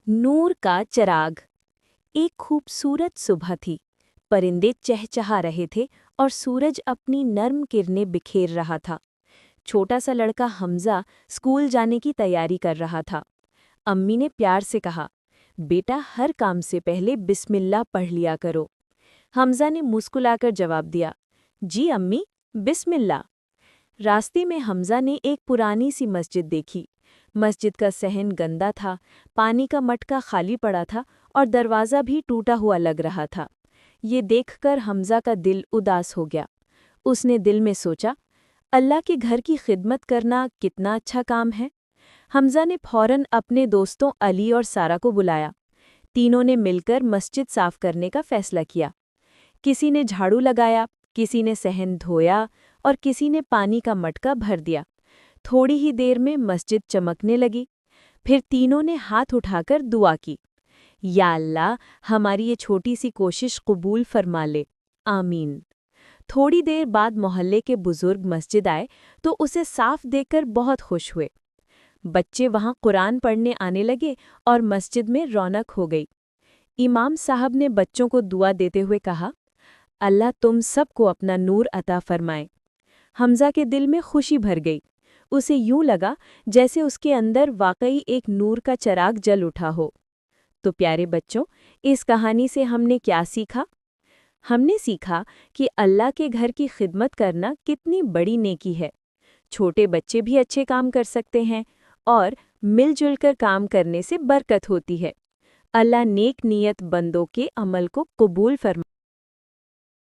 नूर का चिराग। एक खूबसूरत सुबह थी। परिंदे चहचहा रहे थे और सूरज अपनी नर्म किरणें बिखेर रहा था। छोटा सा लड़का हमजा स्कूल जाने की तैयारी कर रहा था। अम्मी ने प्यार से कहा, बेटा हर काम से पहले बिस्मिल्लाह पढ़ लिया करो। हमजा ने मुस्कुराकर जवाब दिया, जी अम्मी, बिस्मिल्लाह। रास्ते में हमजा ने एक पुरानी सी मस्जिद देखी। मस्जिद का सहन गंदा था, पानी का मटका खाली पड़ा था और दरवाज़ा भी टूटा हुआ लग रहा था। ये देखकर हमजा का दिल उदास हो गया। उसने दिल में सोचा, अल्लाह के घर की खिदमत करना कितना अच्छा काम है। हमजा ने फौरन अपने दोस्तों अली और सारा को बुलाया। तीनों ने मिलकर मस्जिद साफ करने का फैसला किया। किसी ने झाड़ू लगाया, किसी ने सहन धोया और किसी ने पानी का मटका भर दिया। थोड़ी ही देर में मस्जिद चमकने लगी। फिर तीनों ने हाथ उठाकर दुआ की, या अल्लाह, हमारी ये छोटी सी कोशिश कबूल फरमा ले, आमीन। थोड़ी देर बाद मोहल्ले के बुजुर्ग मस्जिद आए तो उसे साफ देखकर बहुत खुश हुए। बच्चे वहां कुरान पढ़ने आने लगे और मस्जिद में रौनक हो गई। इमाम साहब ने बच्चों को दुआ देते हुए कहा, अल्लाह तुम सबको अपना नूर अता फरमाए। हमजा के दिल में खुशी भर गई। उसे यूं लगा जैसे उसके अंदर वाकई एक नूर का चिराग जल उठा हो। तो प्यारे बच्चों, इस कहानी से हमने क्या सीखा? हमने सीखा कि अल्लाह के घर की खिदमत करना कितनी बड़ी नेकी है। छोटे बच्चे भी अच्छे काम कर सकते हैं और मिलजुल कर काम करने से बरकत होती है। अल्लाह नेक नियत बंदों के अमल को कबूल फरमा